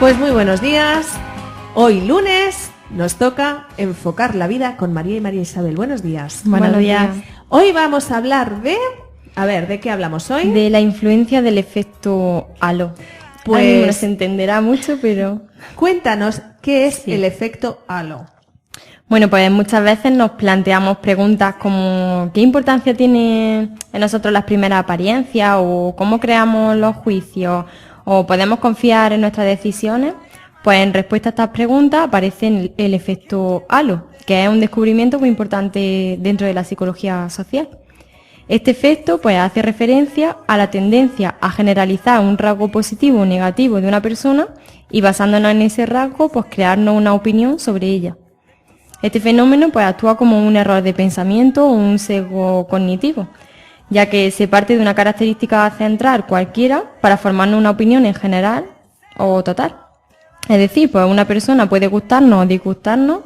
Pues muy buenos días. Hoy lunes nos toca enfocar la vida con María y María Isabel. Buenos días. Buenos días. Hoy vamos a hablar de... A ver, ¿de qué hablamos hoy? De la influencia del efecto halo. Pues no se entenderá mucho, pero... Cuéntanos, ¿qué es el efecto halo? Bueno, pues muchas veces nos planteamos preguntas como ¿qué importancia tiene en nosotros las primeras apariencias? ¿O cómo creamos los juicios? ¿O podemos confiar en nuestras decisiones? Pues en respuesta a estas preguntas aparece el efecto halo, que es un descubrimiento muy importante dentro de la psicología social. Este efecto pues hace referencia a la tendencia a generalizar un rasgo positivo o negativo de una persona y basándonos en ese rasgo pues crearnos una opinión sobre ella. Este fenómeno pues actúa como un error de pensamiento o un sesgo cognitivo, ya que se parte de una característica central cualquiera para formarnos una opinión en general o total. Es decir, pues una persona puede gustarnos o disgustarnos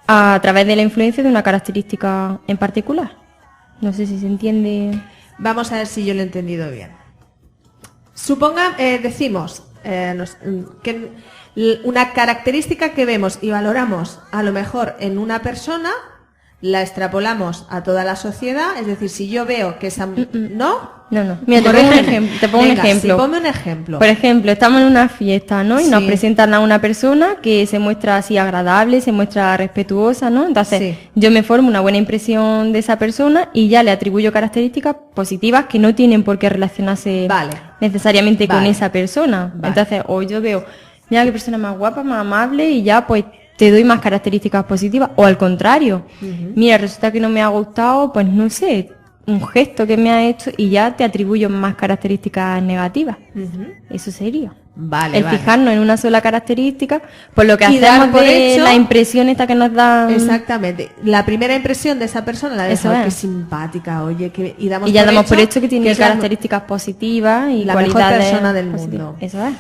a través de la influencia de una característica en particular. No sé si se entiende. Vamos a ver si yo lo he entendido bien. Decimos que una característica que vemos y valoramos a lo mejor en una persona, la extrapolamos a toda la sociedad, es decir, si yo veo que esa... ¿No? No. Mira, te pongo un ejemplo. Sí, ponme un ejemplo. Por ejemplo, estamos en una fiesta, ¿no? Y nos presentan a una persona que se muestra así agradable, se muestra respetuosa, ¿no? Entonces, yo me formo una buena impresión de esa persona y ya le atribuyo características positivas que no tienen por qué relacionarse necesariamente con esa persona. Entonces, o yo veo, mira qué persona más guapa, más amable y ya pues te doy más características positivas. O al contrario, mira, resulta que no me ha gustado, pues no sé, un gesto que me ha hecho y ya te atribuyo más características negativas. Eso sería. Fijarnos en una sola característica, por lo que hacemos por hecho, la impresión esta que nos da. Exactamente. La primera impresión de esa persona la de qué simpática, oye, y ya damos por hecho que tiene características positivas y la cualidades mejor persona del mundo. Eso es.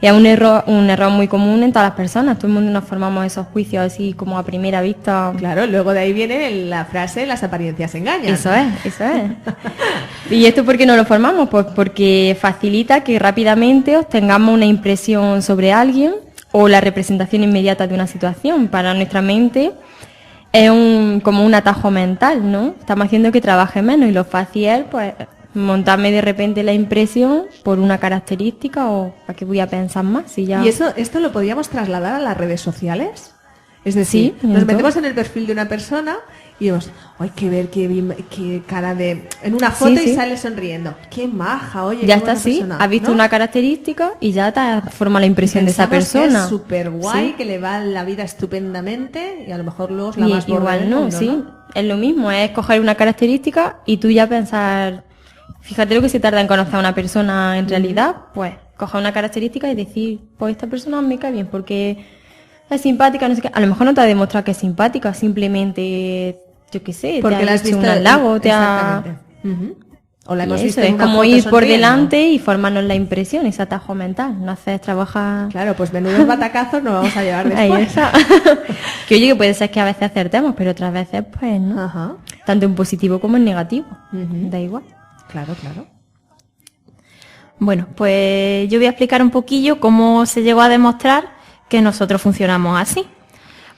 Y es un error muy común en todas las personas. Todo el mundo nos formamos esos juicios así como a primera vista. Claro, luego de ahí viene la frase, las apariencias engañan. Eso es. ¿Y esto por qué no lo formamos? Pues porque facilita que rápidamente obtengamos una impresión sobre alguien o la representación inmediata de una situación. Para nuestra mente es como un atajo mental, ¿no? Estamos haciendo que trabaje menos y lo fácil es, pues, montarme de repente la impresión por una característica o para qué voy a pensar más. ¿Y esto lo podríamos trasladar a las redes sociales? Es decir, nos metemos en el perfil de una persona y vemos, hay que ver qué cara de... En una foto y sale sonriendo. ¡Qué maja! Oye, ya está así, has visto una característica y ya te forma la impresión de esa persona. Que es súper guay, que le va la vida estupendamente y a lo mejor luego es la más borra del mundo, ¿no? Es lo mismo, es coger una característica y tú ya pensar... Fíjate lo que se tarda en conocer a una persona en realidad, pues coger una característica y decir, pues esta persona me cae bien porque es simpática, no sé qué. A lo mejor no te ha demostrado que es simpática, simplemente, yo qué sé, porque te ha hecho un halago, te ha... O la hemos visto es en una como foto ir por sonriendo. Delante y formarnos la impresión, ese atajo mental, no haces trabajar... Claro, pues menudos batacazos nos vamos a llevar después. Ahí está. Que oye, que puede ser que a veces acertemos, pero otras veces pues no. Tanto en positivo como en negativo, da igual. Claro. Bueno, pues yo voy a explicar un poquillo cómo se llegó a demostrar que nosotros funcionamos así.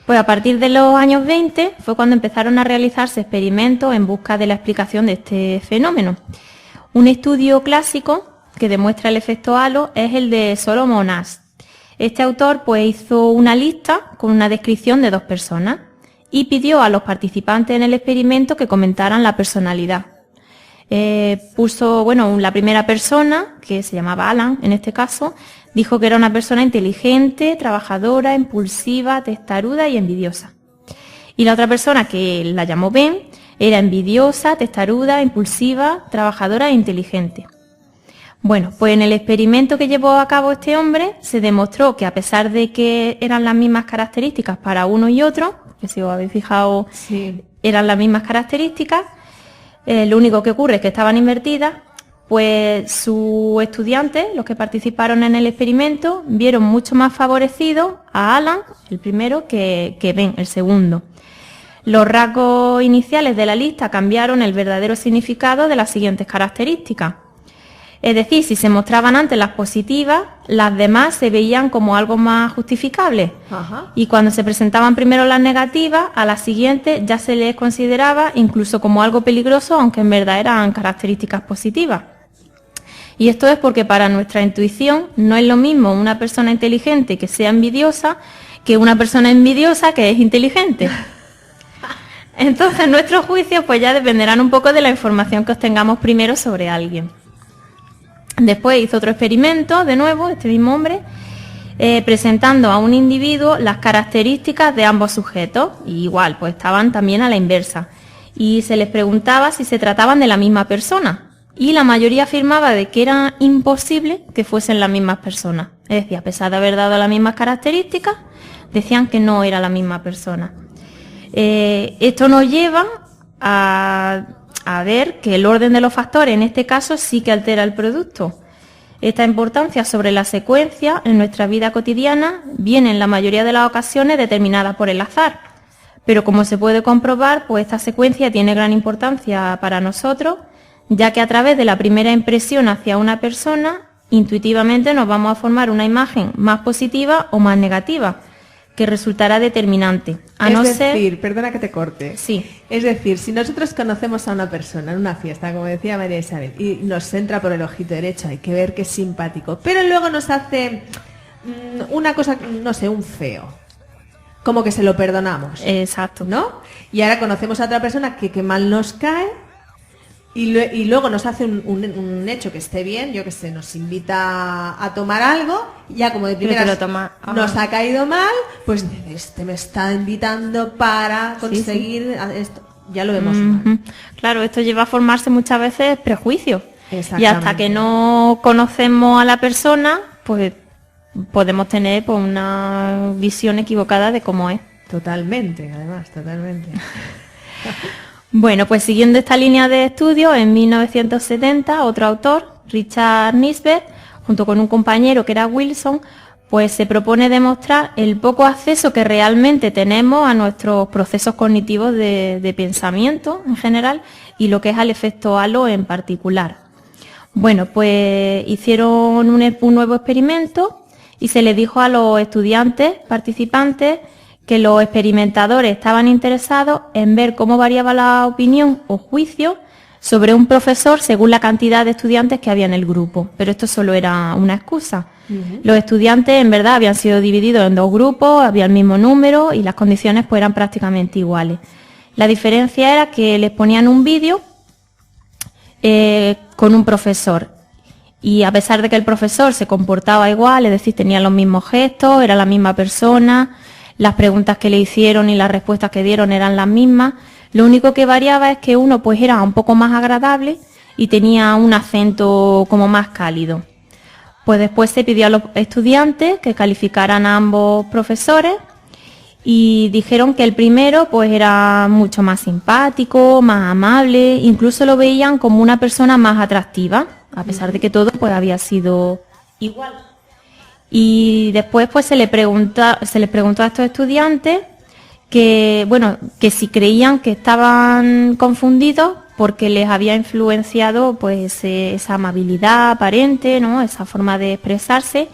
Pues a partir de los años 20 fue cuando empezaron a realizarse experimentos en busca de la explicación de este fenómeno. Un estudio clásico que demuestra el efecto halo es el de Solomon Asch. Este autor pues hizo una lista con una descripción de dos personas y pidió a los participantes en el experimento que comentaran la personalidad. La primera persona, que se llamaba Alan en este caso, dijo que era una persona inteligente, trabajadora, impulsiva, testaruda y envidiosa. Y la otra persona, que la llamó Ben, era envidiosa, testaruda, impulsiva, trabajadora e inteligente. Bueno, pues en el experimento que llevó a cabo este hombre se demostró que a pesar de que eran las mismas características para uno y otro, que si os habéis fijado eran las mismas características, lo único que ocurre es que estaban invertidas, pues sus estudiantes, los que participaron en el experimento, vieron mucho más favorecido a Alan, el primero, que Ben, el segundo. Los rasgos iniciales de la lista cambiaron el verdadero significado de las siguientes características. Es decir, si se mostraban antes las positivas, las demás se veían como algo más justificable. Ajá. Y cuando se presentaban primero las negativas, a las siguientes ya se les consideraba incluso como algo peligroso, aunque en verdad eran características positivas. Y esto es porque para nuestra intuición no es lo mismo una persona inteligente que sea envidiosa que una persona envidiosa que es inteligente. Entonces nuestros juicios pues ya dependerán un poco de la información que obtengamos primero sobre alguien. Después hizo otro experimento, de nuevo, este mismo hombre, presentando a un individuo las características de ambos sujetos, y igual, pues estaban también a la inversa, y se les preguntaba si se trataban de la misma persona, y la mayoría afirmaba de que era imposible que fuesen las mismas personas. Es decir, a pesar de haber dado las mismas características, decían que no era la misma persona. Esto nos lleva a ver que el orden de los factores en este caso sí que altera el producto. Esta importancia sobre la secuencia en nuestra vida cotidiana viene en la mayoría de las ocasiones determinada por el azar. Pero como se puede comprobar, pues esta secuencia tiene gran importancia para nosotros, ya que a través de la primera impresión hacia una persona, intuitivamente nos vamos a formar una imagen más positiva o más negativa, que resultará determinante. Es decir, perdona que te corte. Sí. Es decir, si nosotros conocemos a una persona en una fiesta, como decía María Isabel, y nos entra por el ojito derecho, hay que ver que es simpático, pero luego nos hace una cosa, no sé, un feo. Como que se lo perdonamos. Exacto. ¿No? Y ahora conocemos a otra persona que mal nos cae y luego nos hace un hecho que esté bien, yo que sé, nos invita a tomar algo, y ya como de primera nos ha caído mal, pues este me está invitando para conseguir esto, ya lo vemos mal. Claro, esto lleva a formarse muchas veces prejuicios. Y hasta Exactamente. que no conocemos a la persona, pues podemos tener pues, una visión equivocada de cómo es. Totalmente, además, totalmente. Bueno, pues siguiendo esta línea de estudio, en 1970, otro autor, Richard Nisbet, junto con un compañero que era Wilson, pues se propone demostrar el poco acceso que realmente tenemos a nuestros procesos cognitivos de pensamiento en general y lo que es al efecto halo en particular. Bueno, pues hicieron un nuevo experimento y se les dijo a los estudiantes participantes que los experimentadores estaban interesados en ver cómo variaba la opinión o juicio sobre un profesor según la cantidad de estudiantes que había en el grupo. Pero esto solo era una excusa. Los estudiantes en verdad habían sido divididos en dos grupos, había el mismo número y las condiciones pues eran prácticamente iguales. La diferencia era que les ponían un vídeo con un profesor. Y a pesar de que el profesor se comportaba igual, es decir, tenía los mismos gestos, era la misma persona, las preguntas que le hicieron y las respuestas que dieron eran las mismas, lo único que variaba es que uno pues era un poco más agradable y tenía un acento como más cálido. Pues después se pidió a los estudiantes que calificaran a ambos profesores y dijeron que el primero pues era mucho más simpático, más amable, incluso lo veían como una persona más atractiva, a pesar de que todo pues había sido igual. Y después pues se les preguntó a estos estudiantes que si creían que estaban confundidos porque les había influenciado pues esa amabilidad aparente, ¿no? Esa forma de expresarse,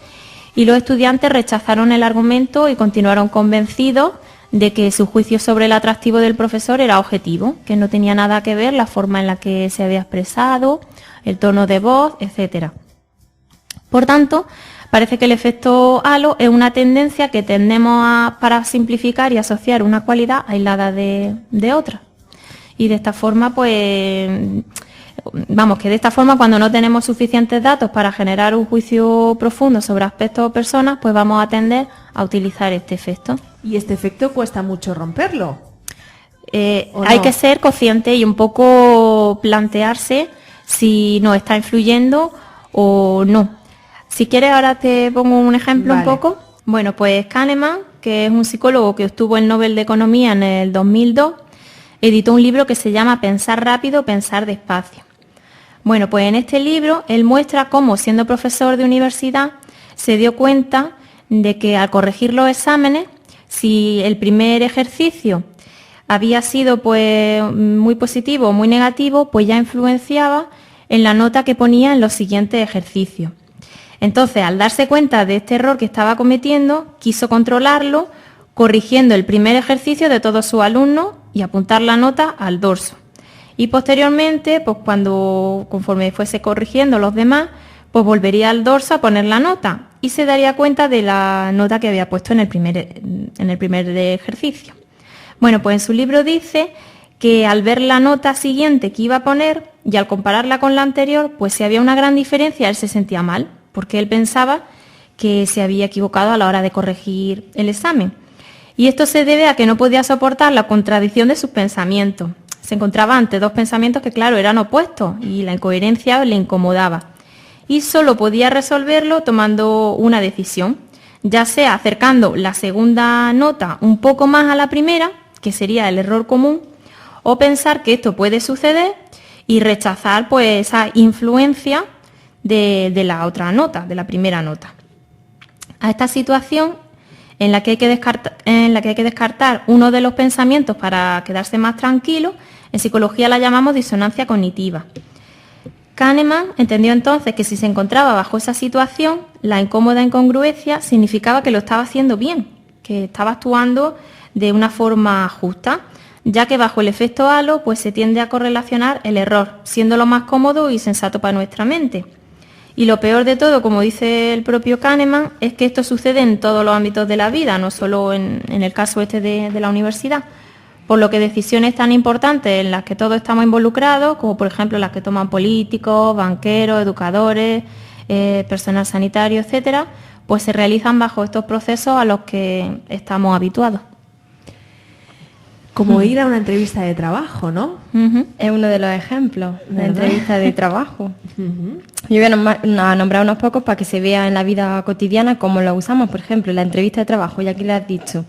y los estudiantes rechazaron el argumento y continuaron convencidos de que su juicio sobre el atractivo del profesor era objetivo, que no tenía nada que ver la forma en la que se había expresado, el tono de voz, etcétera. Por tanto, parece que el efecto halo es una tendencia que tendemos para simplificar y asociar una cualidad aislada de otra. Y de esta forma, cuando no tenemos suficientes datos para generar un juicio profundo sobre aspectos o personas, pues vamos a tender a utilizar este efecto. ¿Y este efecto cuesta mucho romperlo? Hay que ser consciente y un poco plantearse si nos está influyendo o no. Si quieres, ahora te pongo un ejemplo un poco. Bueno, pues Kahneman, que es un psicólogo que obtuvo el Nobel de Economía en el 2002, editó un libro que se llama Pensar rápido, pensar despacio. Bueno, pues en este libro él muestra cómo, siendo profesor de universidad, se dio cuenta de que al corregir los exámenes, si el primer ejercicio había sido pues muy positivo o muy negativo, pues ya influenciaba en la nota que ponía en los siguientes ejercicios. Entonces, al darse cuenta de este error que estaba cometiendo, quiso controlarlo, corrigiendo el primer ejercicio de todos sus alumnos y apuntar la nota al dorso. Y posteriormente, pues conforme fuese corrigiendo los demás, pues volvería al dorso a poner la nota y se daría cuenta de la nota que había puesto en el primer ejercicio. Bueno, pues en su libro dice que al ver la nota siguiente que iba a poner y al compararla con la anterior, pues si había una gran diferencia, él se sentía mal, porque él pensaba que se había equivocado a la hora de corregir el examen. Y esto se debe a que no podía soportar la contradicción de sus pensamientos. Se encontraba ante dos pensamientos que, claro, eran opuestos y la incoherencia le incomodaba. Y solo podía resolverlo tomando una decisión, ya sea acercando la segunda nota un poco más a la primera, que sería el error común, o pensar que esto puede suceder y rechazar pues esa influencia de la otra nota, de la primera nota. A esta situación en la que hay que descartar uno de los pensamientos para quedarse más tranquilo, en psicología la llamamos disonancia cognitiva. Kahneman entendió entonces que si se encontraba bajo esa situación, la incómoda incongruencia significaba que lo estaba haciendo bien, que estaba actuando de una forma justa, ya que bajo el efecto halo pues se tiende a correlacionar el error, siendo lo más cómodo y sensato para nuestra mente. Y lo peor de todo, como dice el propio Kahneman, es que esto sucede en todos los ámbitos de la vida, no solo en el caso de la universidad. Por lo que decisiones tan importantes en las que todos estamos involucrados, como por ejemplo las que toman políticos, banqueros, educadores, personal sanitario, etcétera, pues se realizan bajo estos procesos a los que estamos habituados. Como ir a una entrevista de trabajo, ¿no? Es uno de los ejemplos de ¿verdad? entrevista de trabajo. Yo voy a nombrar unos pocos para que se vea en la vida cotidiana cómo lo usamos. Por ejemplo, la entrevista de trabajo, ya que le has dicho,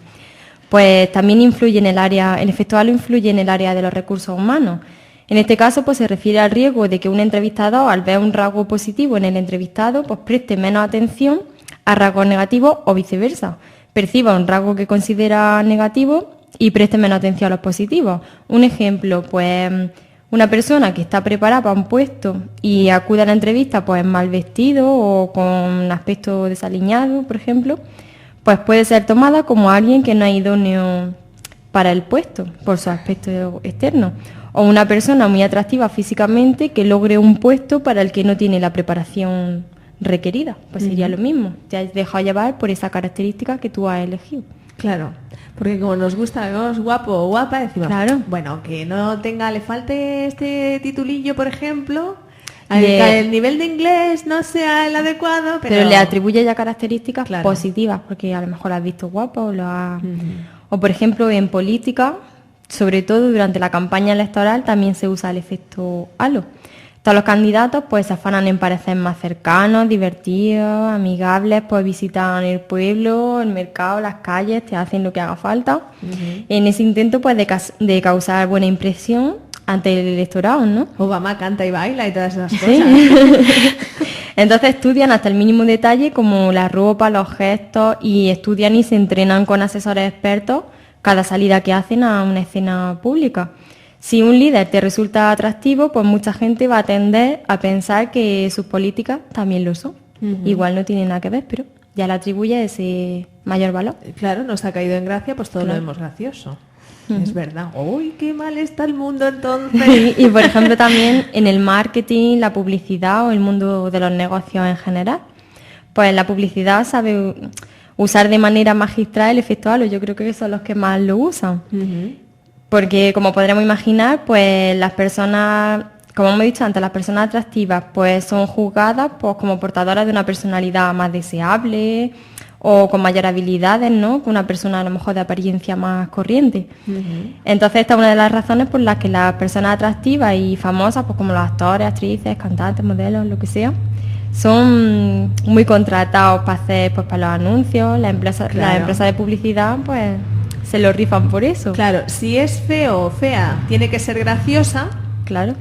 pues también influye en el efecto halo influye en el área de los recursos humanos. En este caso, pues se refiere al riesgo de que un entrevistador, al ver un rasgo positivo en el entrevistado, pues preste menos atención a rasgos negativos o viceversa. Perciba un rasgo que considera negativo y preste menos atención a los positivos. Un ejemplo, pues una persona que está preparada para un puesto y acude a la entrevista pues mal vestido o con un aspecto desaliñado, por ejemplo, pues puede ser tomada como alguien que no es idóneo para el puesto por su aspecto externo. O una persona muy atractiva físicamente que logre un puesto para el que no tiene la preparación requerida. Pues sería lo mismo. Te has dejado llevar por esa característica que tú has elegido. Claro, porque como nos gusta, vemos guapo o guapa, decimos, Claro. bueno, que no le falte este titulillo, por ejemplo, que el nivel de inglés no sea el adecuado, pero le atribuye ya características Claro. positivas, porque a lo mejor lo has visto guapo o por ejemplo en política, sobre todo durante la campaña electoral también se usa el efecto halo. Todos los candidatos pues se afanan en parecer más cercanos, divertidos, amigables, pues visitan el pueblo, el mercado, las calles, te hacen lo que haga falta. En ese intento pues de causar buena impresión ante el electorado, ¿no? Obama canta y baila y todas esas cosas. Sí. Entonces estudian hasta el mínimo detalle como la ropa, los gestos y estudian y se entrenan con asesores expertos cada salida que hacen a una escena pública. Si un líder te resulta atractivo, pues mucha gente va a tender a pensar que sus políticas también lo son. Igual no tiene nada que ver, pero ya le atribuye ese mayor valor. Claro, nos ha caído en gracia, pues todo lo vemos gracioso. Es verdad. ¡Uy, qué mal está el mundo entonces! Y por ejemplo también en el marketing, la publicidad o el mundo de los negocios en general. Pues la publicidad sabe usar de manera magistral el efecto halo. Yo creo que son los que más lo usan. Porque como podremos imaginar, pues las personas, como hemos dicho antes, las personas atractivas pues son juzgadas pues, como portadoras de una personalidad más deseable o con mayor habilidades, ¿no? Que una persona a lo mejor de apariencia más corriente. Entonces esta es una de las razones por las que las personas atractivas y famosas, pues como los actores, actrices, cantantes, modelos, lo que sea, son muy contratados para hacer, pues para los anuncios, las empresas de publicidad, pues se lo rifan por eso. Claro, si es feo o fea, tiene que ser graciosa. Claro.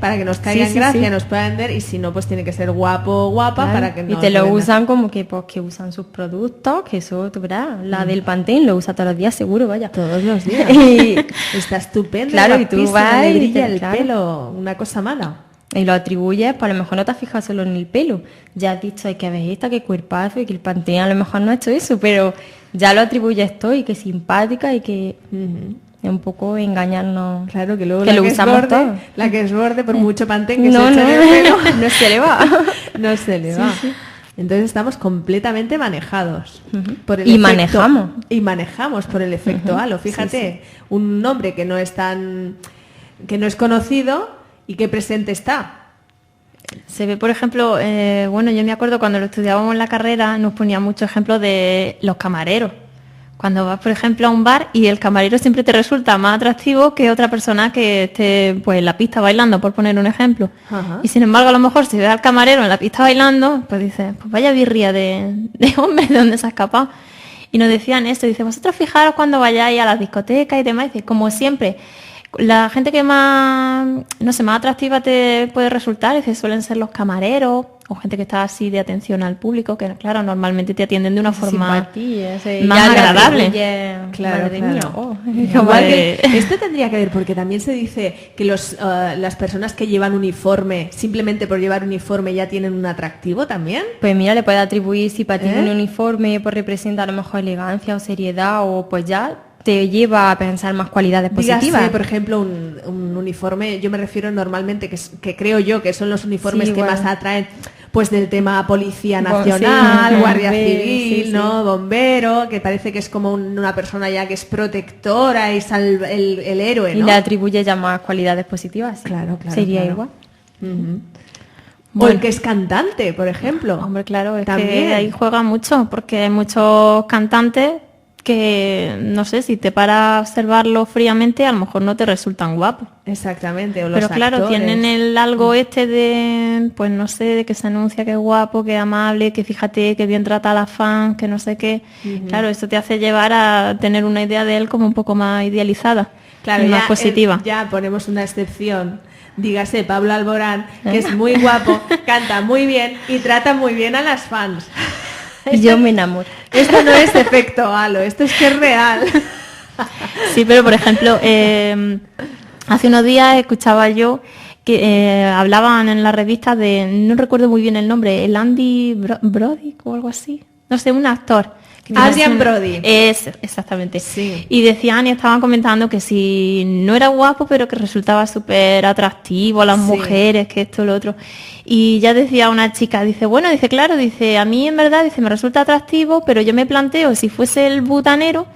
Para que nos caiga en gracia, sí. nos pueda vender, y si no, pues tiene que ser guapo o guapa para que no. Y te lo usan como que pues que usan sus productos, que eso, tú verás, la del Pantene lo usa todos los días seguro, vaya. Todos los días. Y está estupendo. claro, y tú guapísima, vas le y brilla dices, el claro. pelo, una cosa mala. y lo atribuyes, pues a lo mejor no te has fijado solo en el pelo. Ya has dicho, hay que ver esta, qué cuerpazo, y que el Pantene a lo mejor no ha hecho eso, pero ya lo atribuyes todo y que es simpática y que es un poco engañarnos. Claro, que luego que la lo que usamos es borde, todo. la que es borde, por mucho Pantene que No, se eche en el pelo, no se le va. no se le va. Entonces estamos completamente manejados por el Y efecto, manejamos. y manejamos por el efecto halo. Fíjate, un nombre que no es conocido y que presente está. Se ve, por ejemplo, bueno, yo me acuerdo cuando lo estudiábamos en la carrera, nos ponía muchos ejemplos de los camareros. Cuando vas, por ejemplo, a un bar y el camarero siempre te resulta más atractivo que otra persona que esté pues en la pista bailando, por poner un ejemplo. Ajá. Y sin embargo, a lo mejor si ves al camarero en la pista bailando, pues dices, pues vaya birria de hombre, ¿de dónde se ha escapado? Y nos decían esto, dice, vosotros fijaros cuando vayáis a las discotecas y demás, dice, como siempre, la gente que más, no sé, más atractiva te puede resultar, dice, suelen ser los camareros o gente que está así de atención al público, que claro, normalmente te atienden de una forma Simpatía, sí, más ya le agradable. atribuye, Claro, madre claro. mía, oh. Igual que esto tendría que ver, porque también se dice que las personas que llevan uniforme, simplemente por llevar uniforme, ya tienen un atractivo también. Pues mira, le puede atribuir simpatía ¿Eh? un uniforme, pues representa a lo mejor elegancia o seriedad, o pues ya te lleva a pensar más cualidades positivas. Dígase, por ejemplo, un uniforme, yo me refiero normalmente, que creo yo que son los uniformes Sí, que bueno. más atraen, pues del tema Policía Sí, Nacional, Guardia bombero, Civil, sí, ¿no? Bombero, que parece que es como una persona ya que es protectora y el héroe, Y ¿no? le atribuye ya más cualidades positivas. sí. Claro, claro, Sería claro. igual. Ujú. O Bueno. el que es cantante, por ejemplo. Hombre, claro, es También. que ahí juega mucho, porque hay muchos cantantes que, no sé, si te paras a observarlo fríamente, a lo mejor no te resultan guapos. Exactamente, o los Pero claro, actores. tienen el algo este de, pues no sé, de que se anuncia que es guapo, que es amable, que fíjate que bien trata a las fans, que no sé qué. Claro, eso te hace llevar a tener una idea de él como un poco más idealizada Claro, y más ya, positiva. ya ponemos una excepción. Dígase Pablo Alborán, que es muy guapo, canta muy bien y trata muy bien a las fans. Y yo me enamoro. Esto no es efecto halo, esto es que es real. Sí, pero por ejemplo, hace unos días escuchaba yo que hablaban en la revista de, no recuerdo muy bien el nombre, el Andy Brody o algo así, no sé, un actor. que tiene Adrian así Brody. Es, exactamente. Sí. Y decían y estaban comentando que si no era guapo, pero que resultaba súper atractivo a las Sí. mujeres, que esto, lo otro. Y ya decía una chica, dice, bueno, dice, claro, dice, a mí en verdad, dice, me resulta atractivo, pero yo me planteo, si fuese el butanero,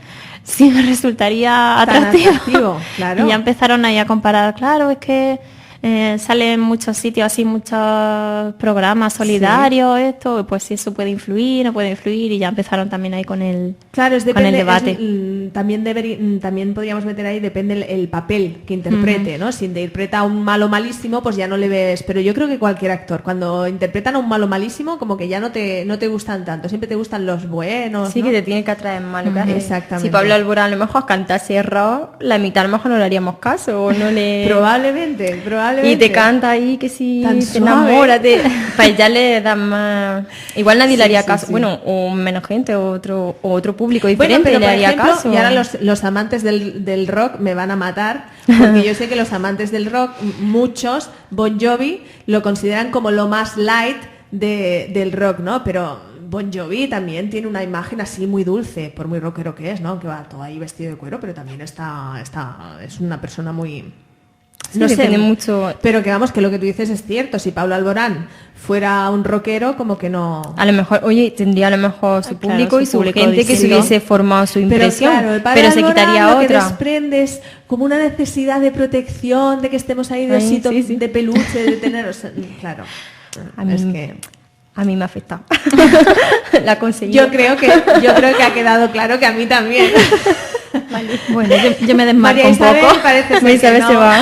sí me resultaría Tan atractivo. atractivo, claro. Y ya empezaron ahí a comparar, claro, es que sale en muchos sitios así, muchos programas solidarios, esto, pues si eso puede influir, no puede influir, y ya empezaron también ahí con el, Claro, es con depende, el debate. también podríamos meter ahí, depende el papel que interprete, ¿no? Si interpreta a un malo malísimo, pues ya no le ves, pero yo creo que cualquier actor, cuando interpretan a un malo malísimo, como que ya no te gustan tanto, siempre te gustan los buenos, Sí, ¿no? que te tiene que atraer más lo que hace. Exactamente. Si Pablo Alborán a lo mejor cantase rock, la mitad a lo mejor no le haríamos caso o no le... Probablemente. Y te canta ahí que si Tan te suave. enamórate, pues ya le dan más... Igual nadie le Sí, haría sí, caso, sí. bueno, o menos gente, o otro público Bueno, diferente pero le por haría ejemplo, caso. y ahora los amantes del rock me van a matar, porque yo sé que los amantes del rock, muchos, Bon Jovi, lo consideran como lo más light del rock, ¿no? Pero Bon Jovi también tiene una imagen así muy dulce, por muy rockero que es, ¿no? Que va todo ahí vestido de cuero, pero también es una persona muy... Sí, depende mucho. Pero que vamos, que lo que tú dices es cierto. Si Pablo Alborán fuera un rockero, como que no... A lo mejor, oye, tendría a lo mejor su Claro, público su y su público gente que se distinto. hubiese formado su impresión, Pero claro, el padre pero se Alborán quitaría lo que otra. desprende es como una necesidad de protección, de que estemos ahí de Ay, osito, sí, sí. de peluche, de tener... o sea, claro, A mí, es que... a mí me ha afectado. La conseguí. Yo creo que ha quedado claro que a mí también. Bueno, yo me desmarco María un Isabel poco. parece ser María Isabel que se no. va.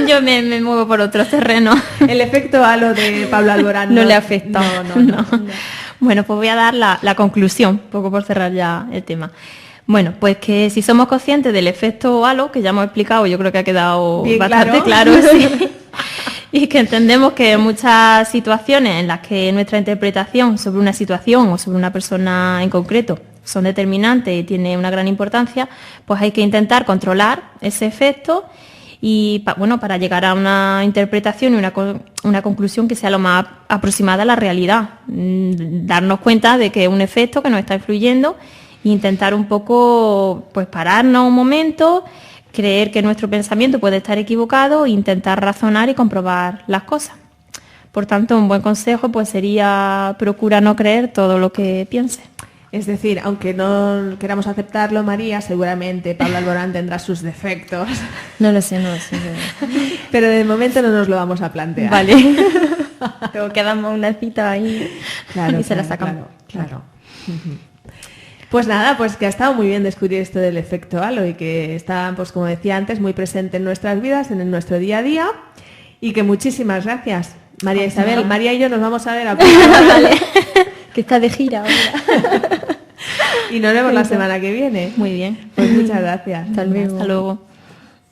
Yo me muevo por otro terreno. El efecto halo de Pablo Alborán No le afecta. No. Bueno, pues voy a dar la conclusión, un poco por cerrar ya el tema. Bueno, pues que si somos conscientes del efecto halo, que ya hemos explicado, yo creo que ha quedado Bien bastante claro. claro, sí. Y que entendemos que en muchas situaciones en las que nuestra interpretación sobre una situación o sobre una persona en concreto son determinantes y tiene una gran importancia, pues hay que intentar controlar ese efecto y para llegar a una interpretación y una conclusión que sea lo más aproximada a la realidad. Darnos cuenta de que es un efecto que nos está influyendo e intentar un poco pues pararnos un momento, creer que nuestro pensamiento puede estar equivocado e intentar razonar y comprobar las cosas. Por tanto, un buen consejo pues sería procura no creer todo lo que pienses. Es decir, aunque no queramos aceptarlo, María, seguramente Pablo Alborán tendrá sus defectos. No lo sé. Pero de momento no nos lo vamos a plantear. Vale. Luego quedamos una cita ahí y se la sacamos. Claro. Pues nada, pues que ha estado muy bien descubrir esto del efecto halo y que está, pues como decía antes, muy presente en nuestras vidas, en nuestro día a día. Y que muchísimas gracias, María Isabel. María y yo nos vamos a ver a Vale. Que está de gira ahora. Y nos vemos la semana que viene. Muy bien. Pues muchas gracias. Hasta luego. Hasta luego.